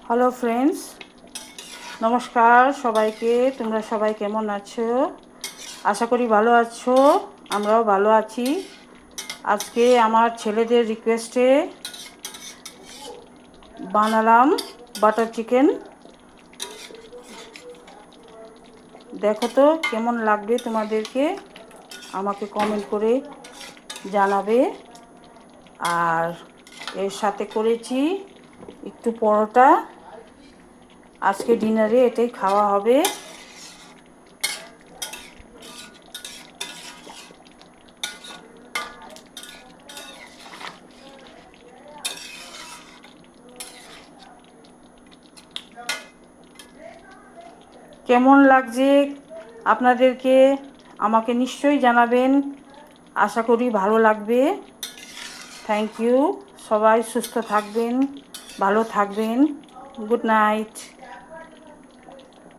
Hello friends, নমস্কার সবাইকে। তোমরা সবাই কেমন আছো? আশা করি ভালো আছো, আমরাও ভালো আছি। আজকে আমার ছেলেদের রিকোয়েস্টে বানালাম বাটার চিকেন। দেখো তো কেমন লাগবে তোমাদেরকে, আমাকে কমেন্ট করে জানাবে। আর এর সাথে করেছি একটু পরোটা। আজকে ডিনারে এটাই খাওয়া হবে। কেমন লাগছে আপনাদেরকে আমাকে নিশ্চয়ই জানাবেন। আশা করি ভালো লাগবে। Thank you. সবাই সুস্থ থাকবেন, ভালো থাকবেন। Good night.